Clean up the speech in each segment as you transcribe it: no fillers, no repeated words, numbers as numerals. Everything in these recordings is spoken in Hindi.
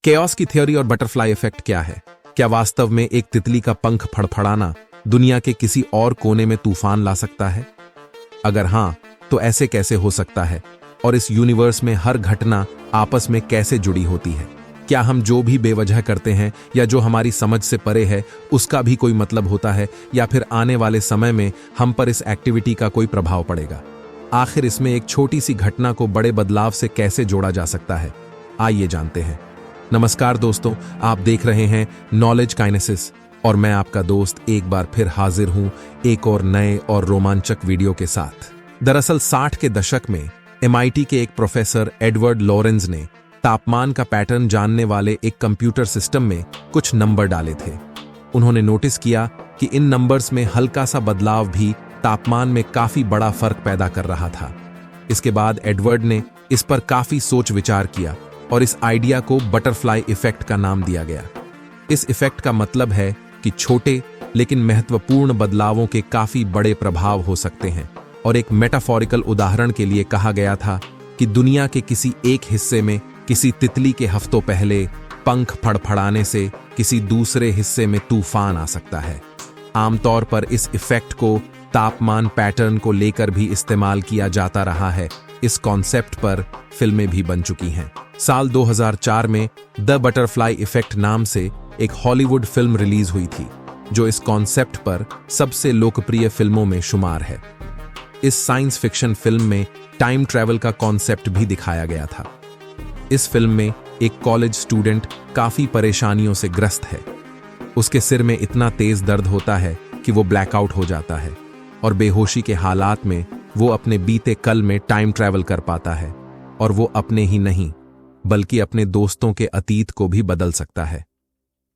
केओस की थ्योरी और बटरफ्लाई इफेक्ट क्या है? क्या वास्तव में एक तितली का पंख फड़फड़ाना दुनिया के किसी और कोने में तूफान ला सकता है? अगर हां, तो ऐसे कैसे हो सकता है? और इस यूनिवर्स में हर घटना आपस में कैसे जुड़ी होती है? क्या हम जो भी बेवजह करते हैं या जो हमारी समझ से परे है उसका भी कोई मतलब होता है, या फिर आने वाले समय में हम पर इस एक्टिविटी का कोई प्रभाव पड़ेगा? आखिर इसमें एक छोटी सी घटना को बड़े बदलाव से कैसे जोड़ा जा सकता है? आइए जानते हैं। नमस्कार दोस्तों, आप देख रहे हैं नॉलेज काइनेसिस और मैं आपका दोस्त एक बार फिर हाजिर हूं एक और नए और रोमांचक वीडियो के साथ। दरअसल 60 के दशक में MIT के एक प्रोफेसर एडवर्ड लॉरेंज ने तापमान का पैटर्न जानने वाले एक कंप्यूटर सिस्टम में कुछ नंबर डाले थे। उन्होंने नोटिस किया कि इन नंबर्स में हल्का सा बदलाव भी तापमान में काफी बड़ा फर्क पैदा कर रहा था। इसके बाद एडवर्ड ने इस पर काफी सोच विचार किया और इस आइडिया को बटरफ्लाई इफेक्ट का नाम दिया गया। इस इफेक्ट का मतलब है कि छोटे लेकिन महत्वपूर्ण बदलावों के काफी बड़े प्रभाव हो सकते हैं, और एक मेटाफोरिकल उदाहरण के लिए कहा गया था कि दुनिया के किसी एक हिस्से में किसी तितली के हफ्तों पहले पंख फड़फड़ाने से किसी दूसरे हिस्से में तूफान आ सकता है। आमतौर पर इस इफेक्ट को तापमान पैटर्न को लेकर भी इस्तेमाल किया जाता रहा है। इस कॉन्सेप्ट पर फिल्में भी बन चुकी हैं। साल 2004 में द बटरफ्लाई इफेक्ट नाम से एक हॉलीवुड फिल्म रिलीज हुई थी, जो इस कॉन्सेप्ट पर सबसे लोकप्रिय फिल्मों में शुमार है। इस साइंस फिक्शन फिल्म में टाइम ट्रैवल का कॉन्सेप्ट भी दिखाया गया था। इस फिल्म में एक कॉलेज स्टूडेंट काफी परेशानियों से ग्रस्त है। उसके सिर में इतना तेज दर्द होता है कि वो ब्लैकआउट हो जाता है, और बेहोशी के हालात में वो अपने बीते कल में टाइम ट्रैवल कर पाता है, और वो अपने ही नहीं बल्कि अपने दोस्तों के अतीत को भी बदल सकता है।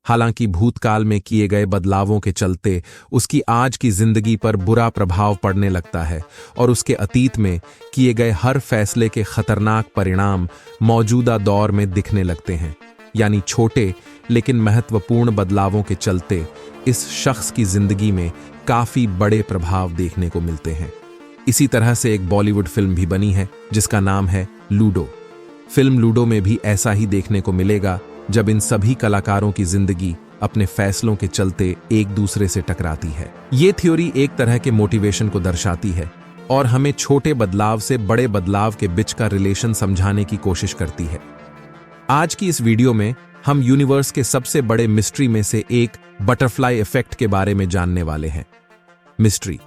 हालांकि भूतकाल में किए गए बदलावों के चलते उसकी आज की जिंदगी पर बुरा प्रभाव पड़ने लगता है, और उसके अतीत में किए गए हर फैसले के खतरनाक परिणाम मौजूदा दौर में दिखने लगते हैं। यानी छोटे लेकिन महत्वपूर्ण बदलावों के चलते इस शख्स की जिंदगी में काफी बड़े प्रभाव देखने को मिलते हैं। इसी तरह से एक बॉलीवुड फिल्म भी बनी है जिसका नाम है लूडो। फिल्म लूडो में भी ऐसा ही देखने को मिलेगा, जब इन सभी कलाकारों की जिंदगी अपने फैसलों के चलते एक दूसरे से टकराती है। ये थ्योरी एक तरह के मोटिवेशन को दर्शाती है और हमें छोटे बदलाव से बड़े बदलाव के बीच का रिलेशन समझाने की कोशिश करती है। आज की इस वीडियो में हम यूनिवर्स के सबसे बड़े मिस्ट्री में से एक बटरफ्लाई इफेक्ट के बारे में जानने वाले हैं। मिस्ट्री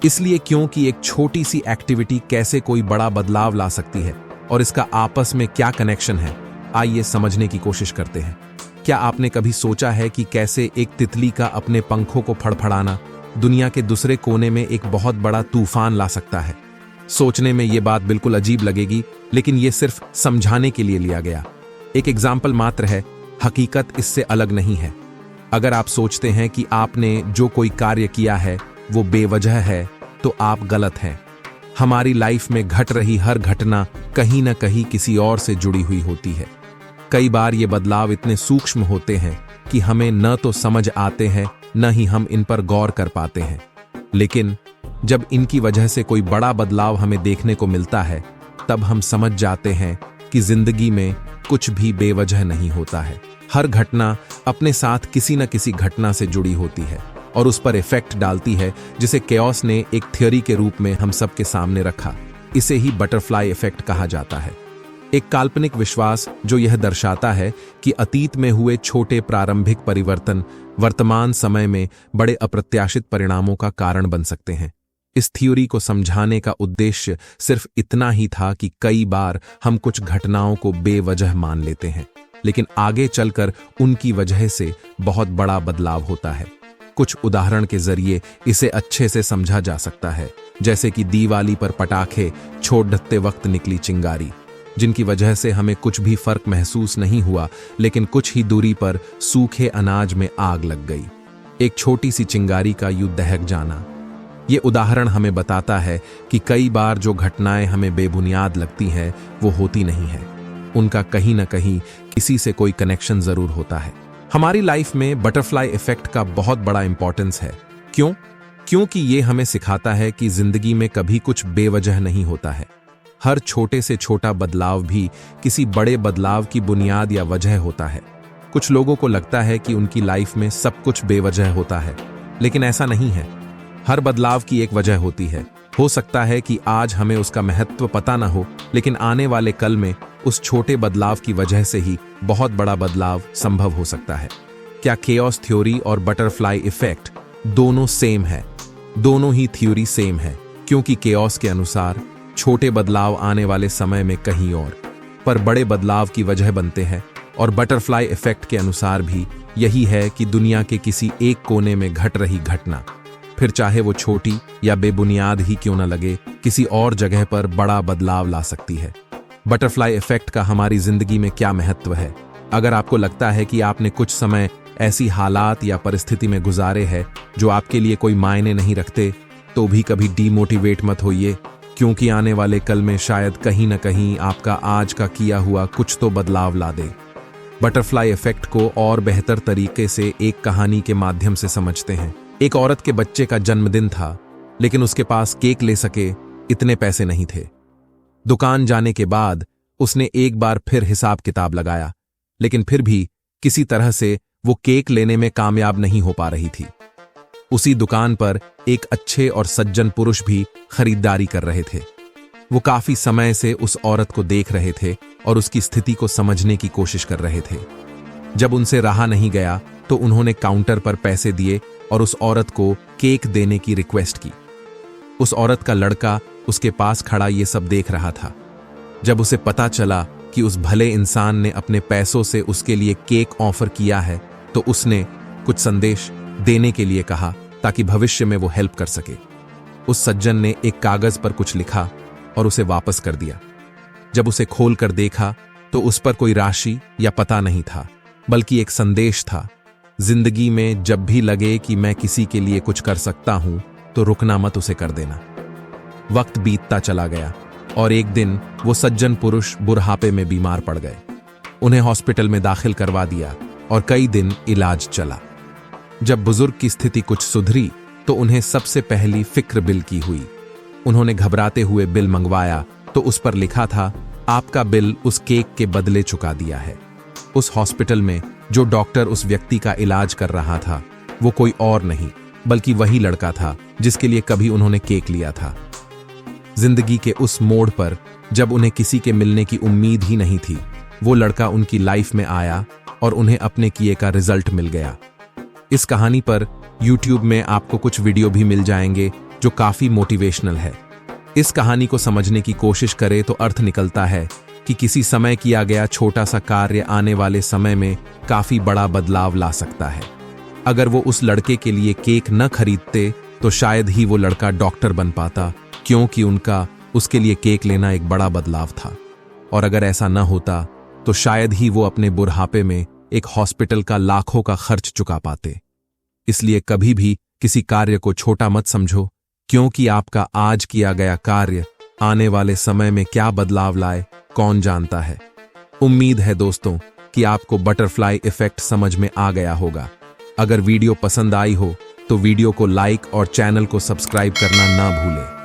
इसलिए क्योंकि एक छोटी सी एक्टिविटी कैसे कोई बड़ा बदलाव ला सकती है, और इसका आपस में क्या कनेक्शन है, आइए समझने की कोशिश करते हैं। क्या आपने कभी सोचा है कि कैसे एक तितली का अपने पंखों को फड़फड़ाना दुनिया के दूसरे कोने में एक बहुत बड़ा तूफान ला सकता है? सोचने में ये बात बिल्कुल अजीब लगेगी, लेकिन ये सिर्फ समझाने के लिए लिया गया एक एग्जाम्पल मात्र है। हकीकत इससे अलग नहीं है। अगर आप सोचते हैं कि आपने जो कोई कार्य किया है वो बेवजह है, तो आप गलत हैं। हमारी लाइफ में घट रही हर घटना कहीं ना कहीं किसी और से जुड़ी हुई होती है। कई बार ये बदलाव इतने सूक्ष्म होते हैं कि हमें न तो समझ आते हैं, न ही हम इन पर गौर कर पाते हैं। लेकिन जब इनकी वजह से कोई बड़ा बदलाव हमें देखने को मिलता है, तब हम समझ जाते हैं कि जिंदगी में कुछ भी बेवजह नहीं होता है। हर घटना अपने साथ किसी न किसी घटना से जुड़ी होती है और उस पर इफेक्ट डालती है, जिसे केओस ने एक थ्योरी के रूप में हम सबके सामने रखा। इसे ही बटरफ्लाई इफेक्ट कहा जाता है। एक काल्पनिक विश्वास जो यह दर्शाता है कि अतीत में हुए छोटे प्रारंभिक परिवर्तन वर्तमान समय में बड़े अप्रत्याशित परिणामों का कारण बन सकते हैं। इस थ्योरी को समझाने का उद्देश्य सिर्फ इतना ही था कि कई बार हम कुछ घटनाओं को बेवजह मान लेते हैं, लेकिन आगे चलकर उनकी वजह से बहुत बड़ा बदलाव होता है। कुछ उदाहरण के जरिए इसे अच्छे से समझा जा सकता है, जैसे कि दिवाली पर पटाखे छोड़ते वक्त निकली चिंगारी, जिनकी वजह से हमें कुछ भी फर्क महसूस नहीं हुआ, लेकिन कुछ ही दूरी पर सूखे अनाज में आग लग गई। एक छोटी सी चिंगारी का यूं दहक जाना। ये उदाहरण हमें बताता है कि कई बार जो घटनाएं हमें बेबुनियाद लगती हैं, वो होती नहीं है। उनका कहीं ना कहीं किसी से कोई कनेक्शन जरूर होता है। हमारी लाइफ में बटरफ्लाई इफेक्ट का बहुत बड़ा इंपॉर्टेंस है। क्योंकि ये हमें सिखाता है कि जिंदगी में कभी कुछ बेवजह नहीं होता है। हर छोटे से छोटा बदलाव भी किसी बड़े बदलाव की बुनियाद या वजह होता है। कुछ लोगों को लगता है कि उनकी लाइफ में सब कुछ बेवजह होता है, लेकिन ऐसा नहीं है। हर बदलाव की एक वजह होती है। हो सकता है कि आज हमें उसका महत्व पता ना हो, लेकिन आने वाले कल में उस छोटे बदलाव की वजह से ही बहुत बड़ा बदलाव संभव हो सकता है। क्या केओस थ्योरी और बटरफ्लाई इफेक्ट दोनों सेम है? दोनों ही थ्योरी सेम है, क्योंकि केओस के अनुसार छोटे बदलाव आने वाले समय में कहीं और पर बड़े बदलाव की वजह बनते हैं, और बटरफ्लाई इफेक्ट के अनुसार भी यही है कि दुनिया के किसी एक कोने में घट रही घटना, फिर चाहे वो छोटी या बेबुनियाद ही क्यों न लगे, किसी और जगह पर बड़ा बदलाव ला सकती है। बटरफ्लाई इफेक्ट का हमारी जिंदगी में क्या महत्व है? अगर आपको लगता है कि आपने कुछ समय ऐसी हालात या परिस्थिति में गुजारे हैं जो आपके लिए कोई मायने नहीं रखते, तो भी कभी डीमोटिवेट मत होइए, क्योंकि आने वाले कल में शायद कहीं न कहीं आपका आज का किया हुआ कुछ तो बदलाव ला दे। बटरफ्लाई इफेक्ट को और बेहतर तरीके से एक कहानी के माध्यम से समझते हैं। एक औरत के बच्चे का जन्मदिन था, लेकिन उसके पास केक ले सके इतने पैसे नहीं थे। दुकान जाने के बाद उसने एक बार फिर हिसाब किताब लगाया, लेकिन फिर भी किसी तरह से वो केक लेने में कामयाब नहीं हो पा रही थी। उसी दुकान पर एक अच्छे और सज्जन पुरुष भी खरीदारी कर रहे थे। वो काफी समय से उस औरत को देख रहे थे और उसकी स्थिति को समझने की कोशिश कर रहे थे। जब उनसे रहा नहीं गया तो उन्होंने काउंटर पर पैसे दिए और उस औरत को केक देने की रिक्वेस्ट की। उस औरत का लड़का उसके पास खड़ा ये सब देख रहा था। जब उसे पता चला कि उस भले इंसान ने अपने पैसों से उसके लिए केक ऑफर किया है, तो उसने कुछ संदेश देने के लिए कहा ताकि भविष्य में वो हेल्प कर सके। उस सज्जन ने एक कागज पर कुछ लिखा और उसे वापस कर दिया। जब उसे खोलकर देखा तो उस पर कोई राशि या पता नहीं था, बल्कि एक संदेश था, जिंदगी में जब भी लगे कि मैं किसी के लिए कुछ कर सकता हूं तो रुकना मत, उसे कर देना। वक्त बीतता चला गया और एक दिन वो सज्जन पुरुष बुढ़ापे में बीमार पड़ गए। उन्हें हॉस्पिटल में दाखिल करवा दिया और कई दिन इलाज चला। जब बुजुर्ग की स्थिति कुछ सुधरी तो उन्हें सबसे पहली फिक्र बिल की हुई। उन्होंने घबराते हुए बिल मंगवाया तो उस पर लिखा था, आपका बिल उस केक के बदले चुका दिया है। उस हॉस्पिटल में जो डॉक्टर उस व्यक्ति का इलाज कर रहा था वो कोई और नहीं बल्कि वही लड़का था जिसके लिए कभी उन्होंने केक लिया था। जिंदगी के उस मोड़ पर जब उन्हें किसी के मिलने की उम्मीद ही नहीं थी, वो लड़का उनकी लाइफ में आया और उन्हें अपने किए का रिजल्ट मिल गया। इस कहानी पर YouTube में आपको कुछ वीडियो भी मिल जाएंगे जो काफी मोटिवेशनल है। इस कहानी को समझने की कोशिश करें तो अर्थ निकलता है कि किसी समय किया गया छोटा सा कार्य आने वाले समय में काफी बड़ा बदलाव ला सकता है। अगर वो उस लड़के के लिए केक न खरीदते तो शायद ही वो लड़का डॉक्टर बन पाता, क्योंकि उनका उसके लिए केक लेना एक बड़ा बदलाव था। और अगर ऐसा न होता तो शायद ही वो अपने बुढ़ापे में एक हॉस्पिटल का लाखों का खर्च चुका पाते। इसलिए कभी भी किसी कार्य को छोटा मत समझो, क्योंकि आपका आज किया गया कार्य आने वाले समय में क्या बदलाव लाए कौन जानता है। उम्मीद है दोस्तों कि आपको बटरफ्लाई इफेक्ट समझ में आ गया होगा। अगर वीडियो पसंद आई हो तो वीडियो को लाइक और चैनल को सब्सक्राइब करना ना भूलें।